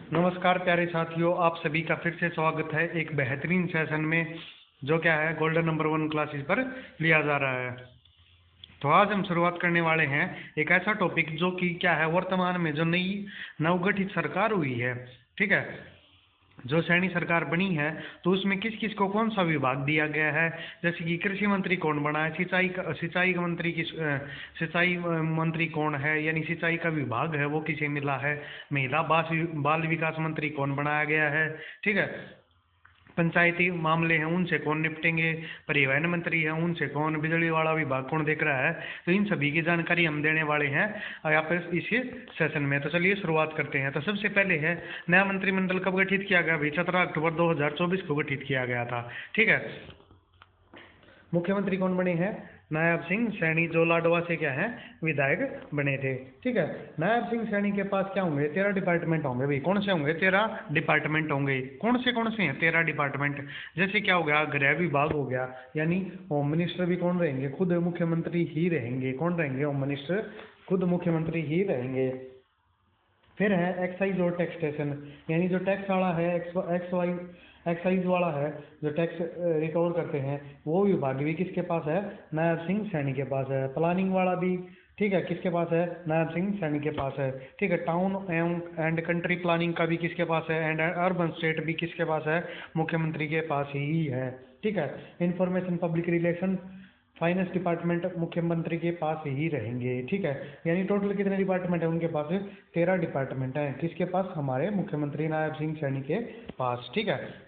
नमस्कार प्यारे साथियों, आप सभी का फिर से स्वागत है एक बेहतरीन सेशन में जो क्या है गोल्डन नंबर 1 क्लासेस पर लिया जा रहा है। तो आज हम शुरुआत करने वाले हैं एक ऐसा टॉपिक जो कि क्या है वर्तमान में जो नई नवगठित सरकार हुई है, ठीक है, जो सैनी सरकार बनी है, तो उसमें किस किस को कौन सा विभाग दिया गया है। जैसे कि कृषि मंत्री कौन बना है, सिंचाई मंत्री कौन है, यानी सिंचाई का विभाग है वो किसे मिला है। महिला बाल विकास मंत्री कौन बनाया गया है, ठीक है। पंचायती मामले हैं उनसे कौन निपटेंगे, परिवहन मंत्री हैं उनसे कौन, बिजली वाला विभाग कौन देख रहा है। तो इन सभी की जानकारी हम देने वाले हैं यहाँ पर इसी सेशन में। तो चलिए शुरुआत करते हैं। तो सबसे पहले है नया मंत्रिमंडल कब गठित किया गया भाई, 17 अक्टूबर 2024 को गठित किया गया था, ठीक है। मुख्यमंत्री कौन बने हैं, नायब सिंह सैनी, जो लाडवा से क्या है विधायक बने थे, ठीक है। नायब सिंह सैनी के पास क्या होंगे, 13 डिपार्टमेंट होंगे भाई। कौन से होंगे, 13 डिपार्टमेंट होंगे। कौन से हैं 13 डिपार्टमेंट, जैसे क्या हो गया, गृह विभाग हो गया, यानी होम मिनिस्टर भी कौन रहेंगे, खुद मुख्यमंत्री ही रहेंगे। कौन रहेंगे, होम मिनिस्टर खुद मुख्यमंत्री ही रहेंगे। फिर है एक्साइज और टैक्सेशन, यानी जो टैक्स वाला है एक्साइज वाला है, जो टैक्स रिकवर करते हैं, वो विभाग भी किसके पास है, नायब सिंह सैनी के पास है। प्लानिंग वाला भी, ठीक है, किसके पास है, नायब सिंह सैनी के पास है, ठीक है। टाउन एंड कंट्री प्लानिंग का भी किसके पास है, एंड अर्बन स्टेट भी किसके पास है, मुख्यमंत्री के पास ही है, ठीक है। Information public relation finance department मुख्यमंत्री के पास ही रहेंगे, ठीक है। यानी टोटल कितने डिपार्टमेंट है उनके पास, 13 डिपार्टमेंट हैं। किसके पास, हमारे मुख्यमंत्री नायब सिंह सैनी के पास, ठीक है।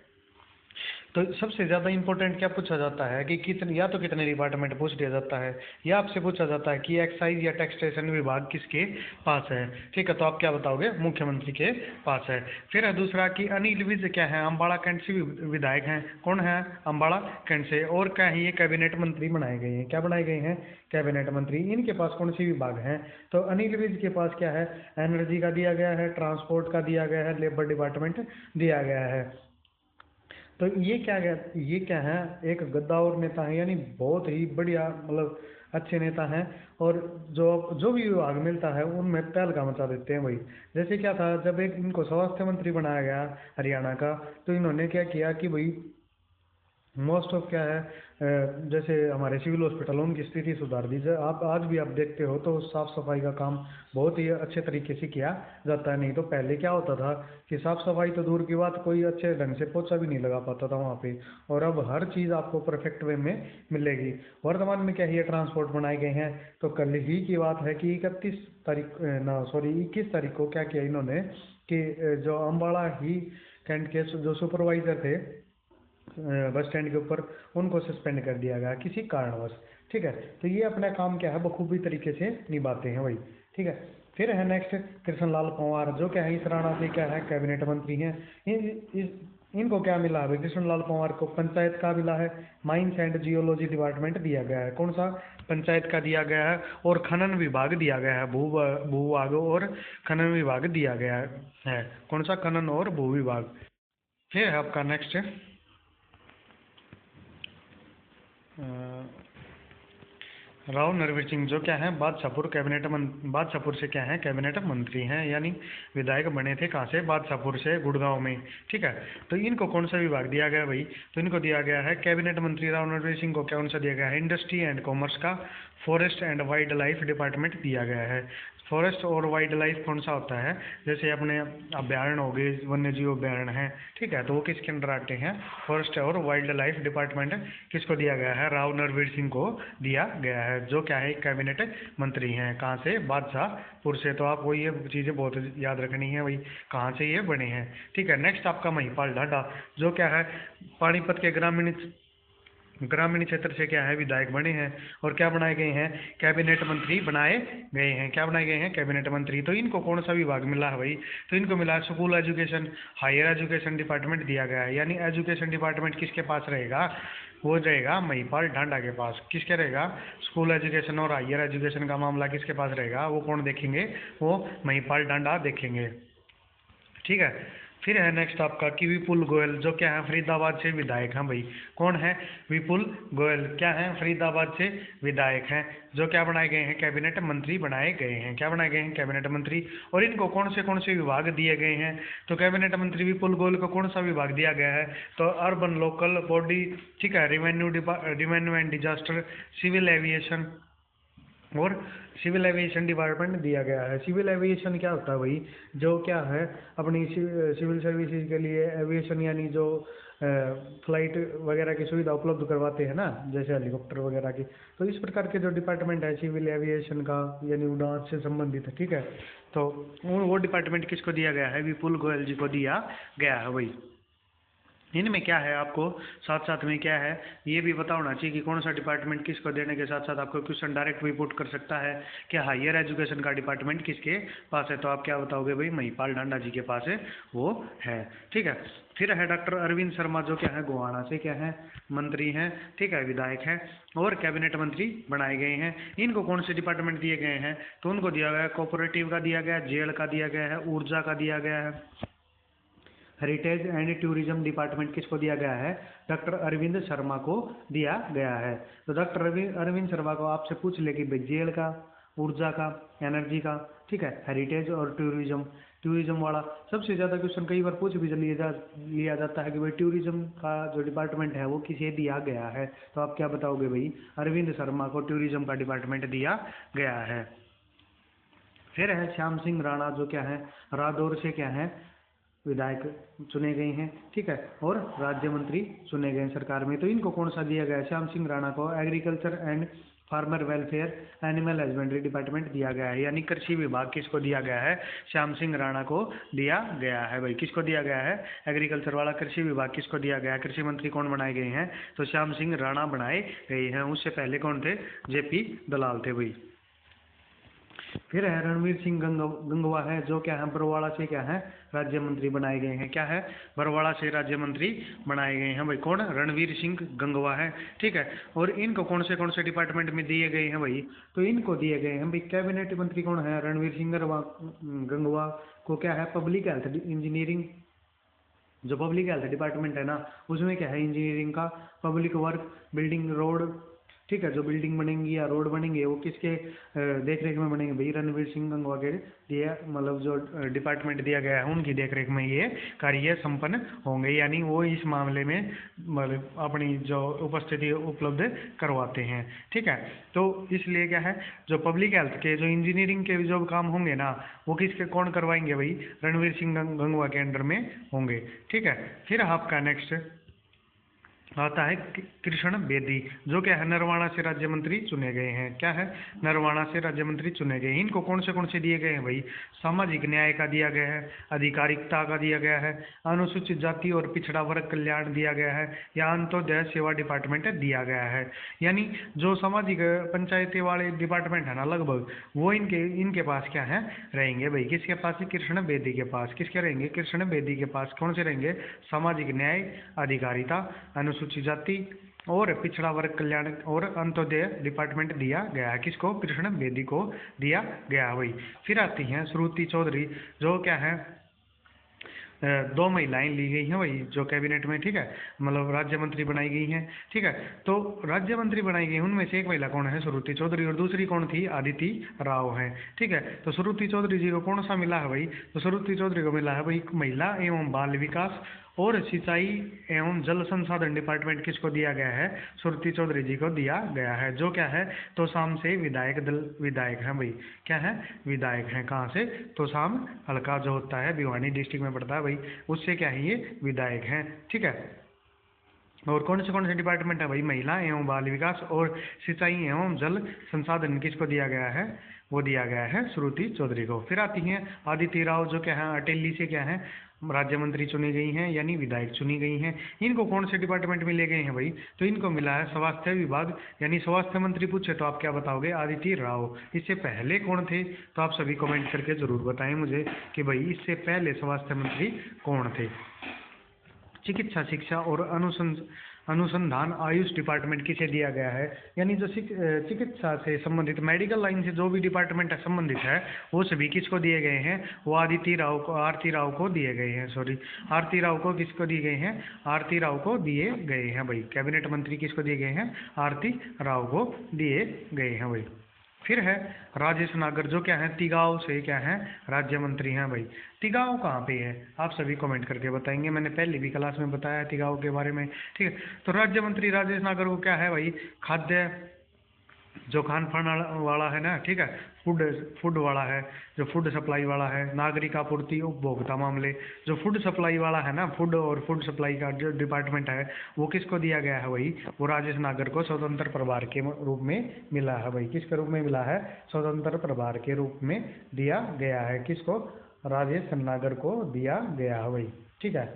तो सबसे ज़्यादा इंपॉर्टेंट क्या पूछा जाता है कि कितने डिपार्टमेंट पूछ लिया जाता है, या आपसे पूछा जाता है कि एक्साइज या टैक्सेशन विभाग किसके पास है, ठीक है। तो आप क्या बताओगे, मुख्यमंत्री के पास है। फिर है दूसरा कि अनिल विज क्या है, अम्बाड़ा कैंट से विधायक हैं। कौन है, अम्बाड़ा कैंट से। और क्या है, ये कैबिनेट मंत्री बनाए गए हैं। क्या बनाए गए हैं, कैबिनेट मंत्री। इनके पास कौन सी विभाग हैं, तो अनिल विज के पास क्या है, एनर्जी का दिया गया है, ट्रांसपोर्ट का दिया गया है, लेबर डिपार्टमेंट दिया गया है। तो ये क्या है, एक गद्दावर नेता है, यानी बहुत ही बढ़िया, मतलब अच्छे नेता हैं। और जो जो भी विभाग मिलता है उनमें तहलका मचा देते हैं भाई। जैसे क्या था, जब एक इनको स्वास्थ्य मंत्री बनाया गया हरियाणा का, तो इन्होंने क्या किया कि भाई मोस्ट ऑफ क्या है, जैसे हमारे सिविल हॉस्पिटल उनकी स्थिति सुधार दी जाए। आप आज भी आप देखते हो तो साफ सफाई का काम बहुत ही अच्छे तरीके से किया जाता है। नहीं तो पहले क्या होता था कि साफ सफाई तो दूर की बात, कोई अच्छे ढंग से पोछा भी नहीं लगा पाता था वहाँ पे। और अब हर चीज़ आपको परफेक्ट वे में मिलेगी। वर्तमान में क्या है, ये ट्रांसपोर्ट बनाए गए हैं। तो कल ही की बात है कि 21 तारीख को क्या किया इन्होंने कि जो अम्बाड़ा ही कैंट के जो सुपरवाइजर थे बस स्टैंड के ऊपर, उनको सस्पेंड कर दिया गया किसी कारणवश, ठीक है। तो ये अपना काम क्या है बखूबी तरीके से निभाते हैं वही, ठीक है। फिर है नेक्स्ट कृष्ण लाल पंवार, जो क्या है इस राणा से क्या है कैबिनेट मंत्री हैं। इनको क्या मिला है, कृष्ण लाल पंवार को पंचायत का मिला है, माइंस एंड जियोलॉजी डिपार्टमेंट दिया गया है। कौन सा, पंचायत का दिया गया है। और खनन विभाग दिया गया है, भू विभाग और खनन विभाग दिया गया है। कौन सा, खनन और भू विभाग। फिर है आपका नेक्स्ट राव नरवीर सिंह, जो क्या है बादशाहपुर से क्या है कैबिनेट मंत्री हैं, यानी विधायक बने थे कहाँ से, बादशाहपुर से, गुड़गांव में, ठीक है। तो इनको कौन सा विभाग दिया गया भाई, तो इनको दिया गया है कैबिनेट मंत्री राव नरवीर सिंह को कौन सा दिया गया है, इंडस्ट्री एंड कॉमर्स का, forest and wild life department दिया गया है। फॉरेस्ट और वाइल्ड लाइफ कौन सा होता है, जैसे अपने अभ्यारण्य हो गए, वन्य जीव अभ्यारण्य है, ठीक है, तो वो किसके अंडर आते हैं, फॉरेस्ट और वाइल्ड लाइफ डिपार्टमेंट किसको दिया गया है, राव नरवीर सिंह को दिया गया है, जो क्या है कैबिनेट मंत्री हैं। कहाँ से, बादशाहपुर से। तो आपको ये चीज़ें बहुत याद रखनी है भाई, कहाँ से ये बने हैं, ठीक है। नेक्स्ट आपका महिपाल ढाडा, जो क्या है पानीपत के ग्रामीण क्षेत्र से क्या है विधायक बने हैं। और क्या बनाए गए हैं, कैबिनेट मंत्री बनाए गए हैं। क्या बनाए गए हैं, कैबिनेट मंत्री। तो इनको कौन सा विभाग मिला है भाई, तो इनको मिला है school education higher education department दिया गया है। यानी एजुकेशन डिपार्टमेंट किसके पास रहेगा, वो रहेगा महिपाल ढांडा के पास। किसके रहेगा, स्कूल एजुकेशन और हायर एजुकेशन का मामला किसके पास रहेगा, वो कौन देखेंगे, वो महिपाल ढांडा देखेंगे, ठीक है। फिर है नेक्स्ट आपका कि विपुल गोयल जो क्या है फरीदाबाद से विधायक हैं भाई। कौन है? विपुल गोयल क्या है? फरीदाबाद से विधायक हैं, जो क्या बनाए गए हैं? कैबिनेट मंत्री बनाए गए हैं। क्या बनाए गए हैं? कैबिनेट मंत्री। और इनको कौन से विभाग दिए गए हैं? तो कैबिनेट मंत्री विपुल गोयल को कौन सा विभाग दिया गया है? तो अर्बन लोकल बॉडी, ठीक है, revenue and disaster, civil aviation और सिविल एविएशन डिपार्टमेंट दिया गया है। सिविल एविएशन क्या होता है भाई? जो क्या है अपनी सिविल सर्विसेज के लिए एविएशन यानी जो फ्लाइट वगैरह की सुविधा उपलब्ध करवाते हैं ना, जैसे हेलीकॉप्टर वगैरह की। तो इस प्रकार के जो डिपार्टमेंट है सिविल एविएशन का, यानी उड़ान से संबंधित है, ठीक है। तो वो डिपार्टमेंट किसको दिया गया है? विपुल गोयल जी को दिया गया है भाई। इनमें क्या है, आपको साथ साथ में क्या है ये भी पता होना चाहिए कि कौन सा डिपार्टमेंट किसको देने के साथ साथ आपको क्वेश्चन डायरेक्ट भी पुट कर सकता है कि हायर एजुकेशन का डिपार्टमेंट किसके पास है। तो आप क्या बताओगे भाई? महिपाल ढांडा जी के पास है, वो है, ठीक है। फिर है डॉक्टर अरविंद शर्मा जो क्या है गोहाना से क्या है मंत्री हैं, ठीक है, विधायक हैं और कैबिनेट मंत्री बनाए गए हैं। इनको कौन से डिपार्टमेंट दिए गए हैं? तो उनको दिया गया है कोऑपरेटिव का दिया गया है, जेल का दिया गया है, ऊर्जा का दिया गया है। हेरिटेज एंड टूरिज्म डिपार्टमेंट किसको दिया गया है? डॉक्टर अरविंद शर्मा को दिया गया है। तो डॉक्टर अरविंद शर्मा को आपसे पूछ ले कि जेल का, ऊर्जा का, एनर्जी का, ठीक है, हेरिटेज और टूरिज्म वाला सबसे ज़्यादा क्वेश्चन कई बार पूछ भी लिया जाता है कि भाई टूरिज्म का जो डिपार्टमेंट है वो किसे दिया गया है। तो आप क्या बताओगे भाई? अरविंद शर्मा को टूरिज्म का डिपार्टमेंट दिया गया है। फिर है श्याम सिंह राणा जो क्या है रादौर से क्या है विधायक चुने गए हैं, ठीक है, और राज्य मंत्री चुने गए हैं सरकार में। तो इनको कौन सा दिया गया है? श्याम सिंह राणा को agriculture and farmer welfare animal husbandry department दिया गया है, यानी कृषि विभाग किसको दिया गया है? श्याम सिंह राणा को दिया गया है भाई। किसको दिया गया है? एग्रीकल्चर वाला कृषि विभाग किसको दिया गया है? कृषि मंत्री कौन बनाए गए हैं? तो श्याम सिंह राणा बनाए गए हैं। उससे पहले कौन थे? जेपी दलाल थे भाई। फिर है रणवीर सिंह गंगवा है जो क्या है बरवाड़ा से क्या है राज्य मंत्री बनाए गए हैं। क्या है? बरवाड़ा से राज्य मंत्री बनाए गए हैं भाई। कौन? रणवीर सिंह गंगवा है, ठीक है। और इनको कौन से डिपार्टमेंट में दिए गए हैं भाई? तो इनको दिए गए हैं भाई कैबिनेट मंत्री कौन है? रणवीर सिंह गंगवा को क्या है पब्लिक हेल्थ इंजीनियरिंग, जो पब्लिक हेल्थ डिपार्टमेंट है ना उसमें क्या है इंजीनियरिंग का, पब्लिक वर्क, बिल्डिंग, रोड, ठीक है, जो बिल्डिंग बनेंगी या रोड बनेंगे वो किसके देख रेख में बनेंगे भाई? रणवीर सिंह गंगवा के दिया मतलब जो डिपार्टमेंट दिया गया है उनकी देख रेख में ये कार्य संपन्न होंगे, यानी वो इस मामले में मतलब अपनी जो उपस्थिति उपलब्ध करवाते हैं, ठीक है। तो इसलिए क्या है जो पब्लिक हेल्थ के जो इंजीनियरिंग के जो काम होंगे ना वो किसके कौन करवाएंगे भाई? रणवीर सिंह गंगवा के अंडर में होंगे, ठीक है। फिर आपका नेक्स्ट आता है कृष्ण बेदी जो क्या है नरवाणा से राज्य मंत्री चुने गए हैं। क्या है? नरवाणा से राज्य मंत्री चुने गए हैं। इनको कौन से दिए गए हैं भाई? सामाजिक न्याय का दिया गया है, अधिकारिकता का दिया गया है, अनुसूचित जाति और पिछड़ा वर्ग कल्याण दिया गया है, या अंत्योदय सेवा डिपार्टमेंट दिया गया है। यानी जो सामाजिक पंचायती वाले डिपार्टमेंट है ना लगभग वो इनके पास क्या है रहेंगे भाई? किसके पास? कृष्ण बेदी के पास। किसके रहेंगे? कृष्ण बेदी के पास। कौन से रहेंगे? सामाजिक न्याय, अधिकारिता, अनुसूचित जाति और पिछड़ा वर्ग कल्याण और अंत्योदय डिपार्टमेंट दिया गया है। किसको? कृष्ण बेदी को दिया गया भाई। फिर आती हैं श्रुति चौधरी जो क्या है 2 महिलाएं ली गई हैं भाई जो कैबिनेट में, ठीक है, मतलब राज्य मंत्री बनाई गई हैं, ठीक है। तो राज्य मंत्री बनाई गई उनमें से एक महिला कौन है? श्रुति चौधरी, और दूसरी कौन थी? अदिति राव है, ठीक है। तो श्रुति चौधरी जी को कौन सा मिला है भाई? तो श्रुति चौधरी को मिला है भाई महिला एवं बाल विकास और सिंचाई एवं जल संसाधन डिपार्टमेंट किसको दिया गया है? श्रुति चौधरी जी को दिया गया है, जो क्या है तोसाम से विधायक हैं भाई। क्या है? विधायक हैं। कहाँ से? तोसाम हल्का जो होता है भिवानी डिस्ट्रिक्ट में पड़ता है भाई, उससे क्या है ये विधायक हैं, ठीक है। और कौन से डिपार्टमेंट है भाई? महिला एवं बाल विकास और सिंचाई एवं जल संसाधन किसको दिया गया है? वो दिया गया है श्रुति चौधरी को। फिर आती हैं आदिति राव जो क्या है अटेली से क्या है राज्य मंत्री चुनी गई हैं, यानी विधायक चुनी गई हैं। इनको कौन से डिपार्टमेंट में ले गए हैं भाई? तो इनको मिला है स्वास्थ्य विभाग, यानी स्वास्थ्य मंत्री पूछे तो आप क्या बताओगे? आदिति राव। इससे पहले कौन थे? तो आप सभी कमेंट करके जरूर बताएं मुझे कि भाई इससे पहले स्वास्थ्य मंत्री कौन थे। चिकित्सा शिक्षा और अनुसंधान आयुष डिपार्टमेंट किसे दिया गया है, यानी जो चिकित्सा से संबंधित मेडिकल लाइन से जो भी डिपार्टमेंट संबंधित है वो सभी किसको दिए गए हैं, वो आरती राव को दिए गए हैं। सॉरी, आरती राव को किसको दिए गए हैं, आरती राव को दिए गए हैं भाई। कैबिनेट मंत्री किसको दिए गए हैं, आरती राव को दिए गए हैं भाई। फिर है राजेश नागर, जो क्या है तिगांव से क्या है राज्य मंत्री हैं भाई। तिगांव कहाँ पे है, आप सभी कमेंट करके बताएंगे, मैंने पहले भी क्लास में बताया है तिगांव के बारे में, ठीक है। तो राज्य मंत्री राजेश नागर को क्या है भाई, खाद्य जो खान पान वाला है ना, ठीक है, फूड वाला है, जो फूड सप्लाई वाला है, नागरिक आपूर्ति उपभोक्ता मामले, जो फूड सप्लाई वाला है ना, फूड और फूड सप्लाई का जो डिपार्टमेंट है वो किसको दिया गया है भाई, वो राजेश नागर को स्वतंत्र प्रभार के रूप में मिला है भाई। किसके रूप में मिला है, स्वतंत्र प्रभार के रूप में दिया गया है, किसको, राजेश नागर को दिया गया है भाई, ठीक है।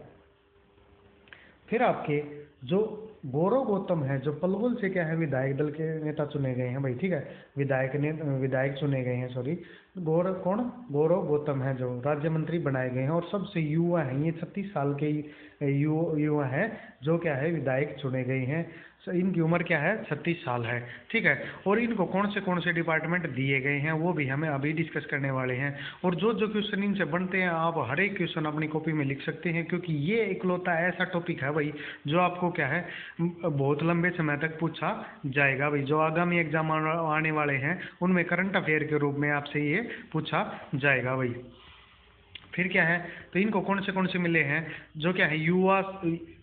फिर आपके जो गौरव गौतम है, जो पलवल से क्या है विधायक दल के नेता चुने गए हैं भाई, ठीक है, विधायक चुने गए हैं, सॉरी, गौरव गौतम है जो राज्य मंत्री बनाए गए हैं और सबसे युवा हैं, ये 36 साल के युवा हैं जो क्या है विधायक चुने गए हैं। इनकी उम्र क्या है, 36 साल है, ठीक है। और इनको कौन से डिपार्टमेंट दिए गए हैं वो भी हमें अभी डिस्कस करने वाले हैं। और जो क्वेश्चन इनसे बनते हैं आप हर एक क्वेश्चन अपनी कॉपी में लिख सकते हैं, क्योंकि ये इकलौता ऐसा टॉपिक है भाई जो आपको क्या है बहुत लंबे समय तक पूछा जाएगा भाई। जो आगामी एग्जाम आने वाले हैं उनमें करंट अफेयर के रूप में आपसे ये पूछा जाएगा भाई। फिर क्या है, तो इनको कौन से मिले हैं, जो क्या है युवा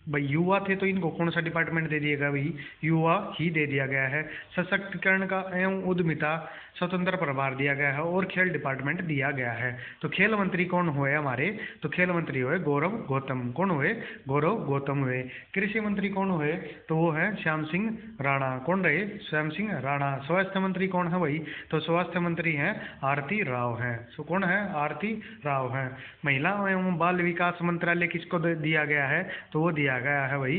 भाई, युवा थे तो इनको कौन सा डिपार्टमेंट दे दिएगा भाई, युवा ही दे दिया गया है। सशक्तिकरण का एवं उद्यमिता स्वतंत्र प्रभार दिया गया है और खेल डिपार्टमेंट दिया गया है। तो खेल मंत्री कौन हुए हमारे, तो खेल मंत्री हुए गौरव गौतम, कौन हुए, गौरव गौतम हुए। कृषि मंत्री कौन हुए, तो वो है श्याम सिंह राणा, कौन रहे, श्याम सिंह राणा। स्वास्थ्य मंत्री कौन है भाई, तो स्वास्थ्य मंत्री हैं आरती राव हैं, सो कौन है, आरती राव हैं। महिला एवं बाल विकास मंत्रालय किसको दिया गया है, तो वो दिया गया है भाई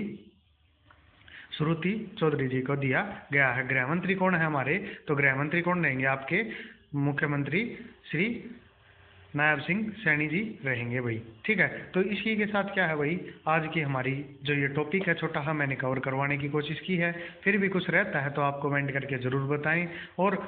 श्रुति चौधरी जी को दिया गया है। गृह मंत्री कौन है हमारे, तो गृह मंत्री कौन रहेंगे आपके, मुख्यमंत्री श्री नायब सिंह सैनी जी रहेंगे भाई, ठीक है। तो इसी के साथ क्या है भाई, आज की हमारी जो ये टॉपिक है छोटा सा मैंने कवर करवाने की कोशिश की है। फिर भी कुछ रहता है तो आप कमेंट करके ज़रूर बताएं और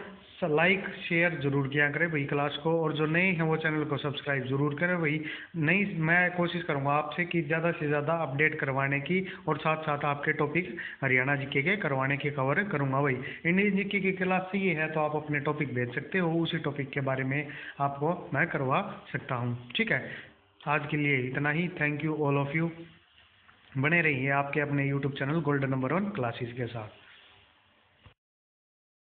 लाइक शेयर जरूर किया करें भाई क्लास को, और जो नए हैं वो चैनल को सब्सक्राइब जरूर करें भाई। नई मैं कोशिश करूंगा आपसे कि ज़्यादा से ज़्यादा अपडेट करवाने की, और साथ साथ आपके टॉपिक हरियाणा जीके के करवाने की कवर करूंगा भाई। इंडियन जीके की क्लास से ये है तो आप अपने टॉपिक भेज सकते हो, उसी टॉपिक के बारे में आपको मैं करवा सकता हूँ, ठीक है। आज के लिए इतना ही, thank you all of you. बने रहिए आपके अपने YouTube channel golden number 1 classes के साथ।